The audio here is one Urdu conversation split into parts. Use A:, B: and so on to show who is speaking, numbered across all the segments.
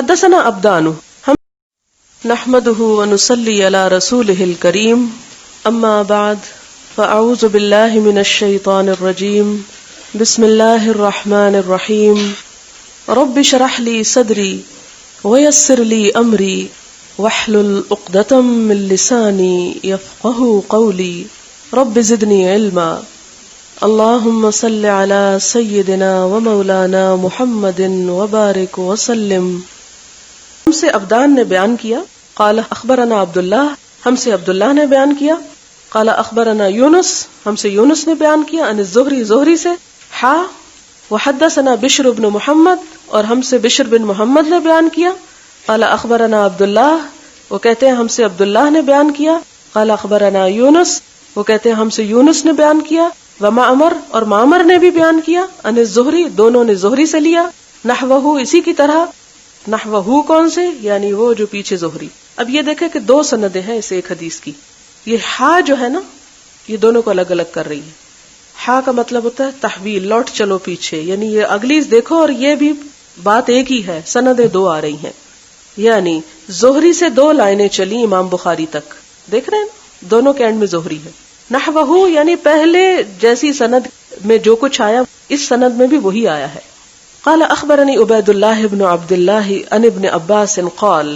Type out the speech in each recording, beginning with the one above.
A: حدثنا ابدان نحمده ونصلي على رسوله الكريم اما بعد فاعوذ بالله من الشيطان الرجيم بسم الله الرحمن الرحيم رب اشرح لي صدري ويسر لي امري واحلل عقدة من لساني يفقهوا قولي رب زدني علما اللهم صل على سيدنا ومولانا محمد وبارك وسلم. ہم سے ابدان نے بیان کیا قال اخبرنا عبداللہ، ہم سے عبداللہ نے بیان کیا قال اخبرنا یونس، ہم سے یونس نے بیان کیا عن الزہری، زہری سے حا وحدثنا بشر بن محمد، اور ہم سے بشر بن محمد نے بیان کیا قال اخبرنا عبداللہ، وہ کہتے ہیں ہم سے عبداللہ نے بیان کیا قال اخبرنا یونس، وہ کہتے ہیں ہم سے یونس نے بیان کیا ومعمر، اور معمر نے بھی بیان کیا عن الزہری، دونوں نے زہری سے لیا نحوہ، اسی کی طرح. نحوہ کون سے؟ یعنی وہ جو پیچھے زہری. اب یہ دیکھیں کہ دو سندیں ہیں اس ایک حدیث کی. یہ ہا جو ہے نا، یہ دونوں کو الگ الگ کر رہی ہے. ہا کا مطلب ہوتا ہے تحویل، لوٹ چلو پیچھے، یعنی یہ اگلی دیکھو اور یہ بھی بات ایک ہی ہے، سندیں دو آ رہی ہیں. یعنی زہری سے دو لائنیں چلی امام بخاری تک، دیکھ رہے ہیں دونوں کے اینڈ میں زہری ہے. نحوہ یعنی پہلے جیسی سند میں جو کچھ آیا اس سند میں بھی وہی آیا ہے. قال اخبرني عبید اللہ بن عبد اللہ عن ابن عباس قال،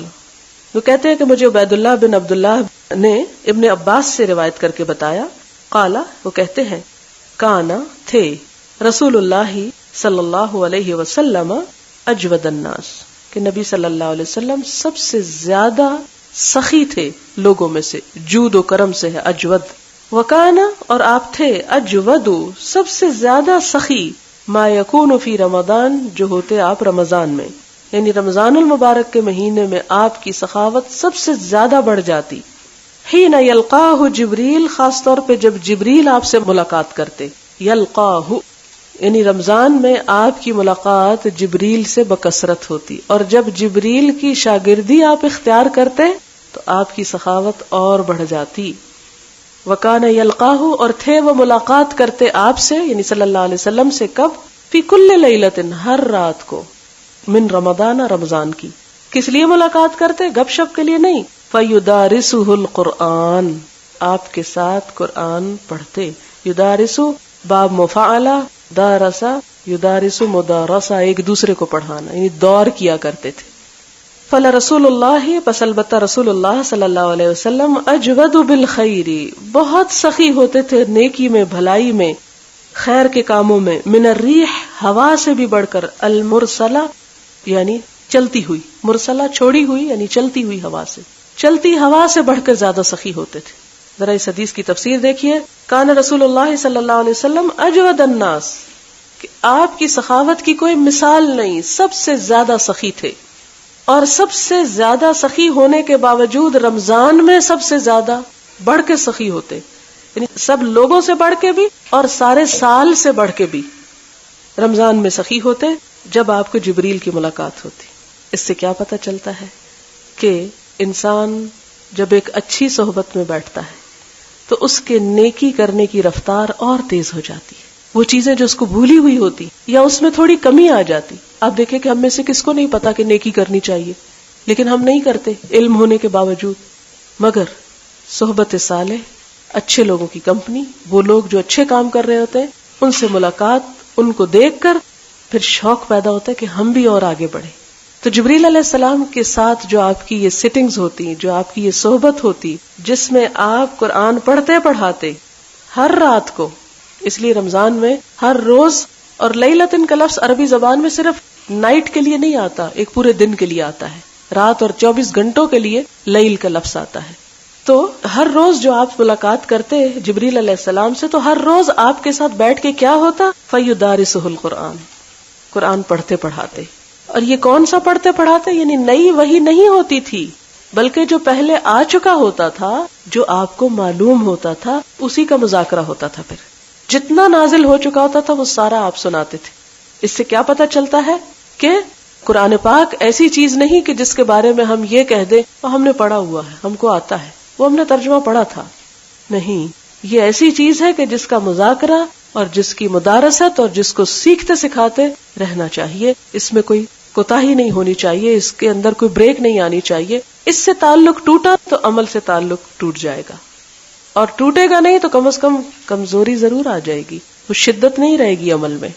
A: وہ کہتے ہیں کہ مجھے عبید اللہ بن عبد اللہ نے ابن عباس سے روایت کر کے بتایا. قال، وہ کہتے ہیں کانا تھے رسول اللہ صلی اللہ علیہ وسلم اجود الناس، کہ نبی صلی اللہ علیہ وسلم سب سے زیادہ سخی تھے لوگوں میں سے، جود و کرم سے ہے اجود. وکانا، اور آپ تھے اجود، سب سے زیادہ سخی ما یکون فی رمضان، جو ہوتے آپ رمضان میں، یعنی رمضان المبارک کے مہینے میں آپ کی سخاوت سب سے زیادہ بڑھ جاتی. حین یلقاہ جبریل، خاص طور پہ جب جبریل آپ سے ملاقات کرتے. یلقاہ یعنی رمضان میں آپ کی ملاقات جبریل سے بکثرت ہوتی، اور جب جبریل کی شاگردی آپ اختیار کرتے تو آپ کی سخاوت اور بڑھ جاتی. وکان یلقاہ، اور تھے وہ ملاقات کرتے آپ سے یعنی صلی اللہ علیہ وسلم سے، کب؟ فی کل لیلۃ، ہر رات کو، من رمضان، رمضان کی. کس لیے ملاقات کرتے؟ گپ شپ کے لیے نہیں. فیدارسہ القرآن، آپ کے ساتھ قرآن پڑھتے. یدارس باب مفعلہ، دارسا یدارس مدارسہ، ایک دوسرے کو پڑھانا، یعنی دور کیا کرتے تھے. فلا رسول اللہ، پس البتہ رسول اللہ صلی اللہ علیہ وسلم اجود بالخیر، بہت سخی ہوتے تھے نیکی میں، بھلائی میں، خیر کے کاموں میں. من الریح، ہوا سے بھی بڑھ کر. المرسلہ یعنی چلتی ہوئی، مرسلہ چھوڑی ہوئی یعنی چلتی ہوئی ہوا سے، چلتی ہوا سے بڑھ کر زیادہ سخی ہوتے تھے. ذرا اس حدیث کی تفسیر دیکھیے. کان رسول اللہ صلی اللہ علیہ وسلم اجود الناس، کہ آپ کی سخاوت کی کوئی مثال نہیں، سب سے زیادہ سخی تھے. اور سب سے زیادہ سخی ہونے کے باوجود رمضان میں سب سے زیادہ بڑھ کے سخی ہوتے، یعنی سب لوگوں سے بڑھ کے بھی اور سارے سال سے بڑھ کے بھی رمضان میں سخی ہوتے جب آپ کو جبریل کی ملاقات ہوتی. اس سے کیا پتہ چلتا ہے کہ انسان جب ایک اچھی صحبت میں بیٹھتا ہے تو اس کے نیکی کرنے کی رفتار اور تیز ہو جاتی ہے. وہ چیزیں جو اس کو بھولی ہوئی ہوتی یا اس میں تھوڑی کمی آ جاتی. آپ دیکھیں کہ ہم میں سے کس کو نہیں پتا کہ نیکی کرنی چاہیے، لیکن ہم نہیں کرتے علم ہونے کے باوجود. مگر صحبت صالح، اچھے لوگوں کی کمپنی، وہ لوگ جو اچھے کام کر رہے ہوتے ہیں، ان سے ملاقات، ان کو دیکھ کر پھر شوق پیدا ہوتا ہے کہ ہم بھی اور آگے بڑھیں. تو جبرائیل علیہ السلام کے ساتھ جو آپ کی یہ سیٹنگز ہوتی، جو آپ کی یہ صحبت ہوتی، جس میں آپ قرآن پڑھتے پڑھاتے ہر رات کو، اس لیے رمضان میں ہر روز، اور لیلۃ کا لفظ عربی زبان میں صرف نائٹ کے لیے نہیں آتا، ایک پورے دن کے لیے آتا ہے، رات اور 24 گھنٹوں کے لیے لیل کا لفظ آتا ہے. تو ہر روز جو آپ ملاقات کرتے جبریل علیہ السلام سے، تو ہر روز آپ کے ساتھ بیٹھ کے کیا ہوتا؟ فیدارسہ القرآن، قرآن پڑھتے پڑھاتے. اور یہ کون سا پڑھتے پڑھاتے؟ یعنی نئی وحی نہیں ہوتی تھی، بلکہ جو پہلے آ چکا ہوتا تھا، جو آپ کو معلوم ہوتا تھا، اسی کا مذاکرہ ہوتا تھا. پھر جتنا نازل ہو چکا ہوتا تھا وہ سارا آپ سناتے تھے. اس سے کیا پتہ چلتا ہے کہ قرآن پاک ایسی چیز نہیں کہ جس کے بارے میں ہم یہ کہہ دیں ہم نے پڑھا ہوا ہے، ہم کو آتا ہے، وہ ہم نے ترجمہ پڑھا تھا. نہیں، یہ ایسی چیز ہے کہ جس کا مذاکرہ اور جس کی مدارست اور جس کو سیکھتے سکھاتے رہنا چاہیے. اس میں کوئی کوتاہی نہیں ہونی چاہیے، اس کے اندر کوئی بریک نہیں آنی چاہیے. اس سے تعلق ٹوٹا تو عمل سے تعلق ٹوٹ جائے گا، اور ٹوٹے گا نہیں تو کم از کم کمزوری ضرور آ جائے گی، وہ شدت نہیں رہے گی عمل میں.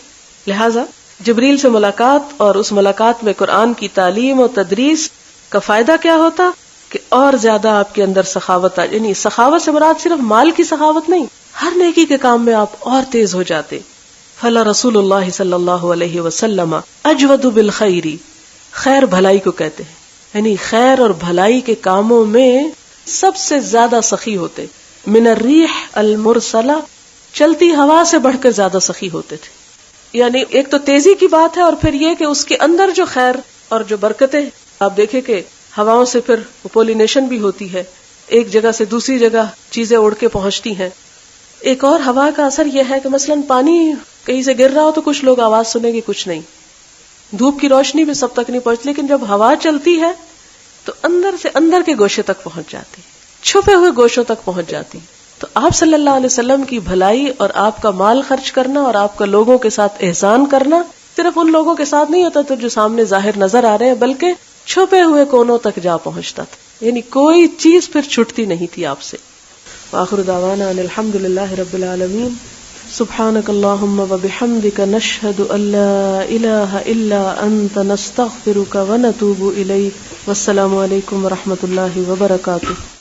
A: لہٰذا جبریل سے ملاقات اور اس ملاقات میں قرآن کی تعلیم اور تدریس کا فائدہ کیا ہوتا کہ اور زیادہ آپ کے اندر سخاوت یعنی سخاوت سے مراد صرف مال کی سخاوت نہیں، ہر نیکی کے کام میں آپ اور تیز ہو جاتے. فلا رسول اللہ صلی اللہ علیہ وسلم اجود بالخیر، خیر بھلائی کو کہتے ہیں، یعنی خیر اور بھلائی کے کاموں میں سب سے زیادہ سخی ہوتے. من الریح المرسلہ، چلتی ہوا سے بڑھ کر زیادہ سخی ہوتے تھے. یعنی ایک تو تیزی کی بات ہے، اور پھر یہ کہ اس کے اندر جو خیر اور جو برکتیں، آپ دیکھیں کہ ہواؤں سے پھر پولینیشن بھی ہوتی ہے، ایک جگہ سے دوسری جگہ چیزیں اڑ کے پہنچتی ہیں. ایک اور ہوا کا اثر یہ ہے کہ مثلاً پانی کہیں سے گر رہا ہو تو کچھ لوگ آواز سنیں گے، کچھ نہیں، دھوپ کی روشنی بھی سب تک نہیں پہنچتی، لیکن جب ہوا چلتی ہے تو اندر سے اندر کے گوشے تک پہنچ جاتی، چھپے ہوئے گوشوں تک پہنچ جاتی. تو آپ صلی اللہ علیہ وسلم کی بھلائی اور آپ کا مال خرچ کرنا اور آپ کا لوگوں کے ساتھ احسان کرنا صرف ان لوگوں کے ساتھ نہیں ہوتا تو جو سامنے ظاہر نظر آ رہے ہیں، بلکہ چھپے ہوئے کونوں تک جا پہنچتا تھا، یعنی کوئی چیز پھر چھٹتی نہیں تھی آپ سے. وآخر دعوانا ان الحمد للہ رب العالمین. سبحانک اللہم وبحمدک نشہد ان لا الہ الا انت نستغفرک ونتوب الیک. والسلام علیکم ورحمۃ اللہ وبرکاتہ.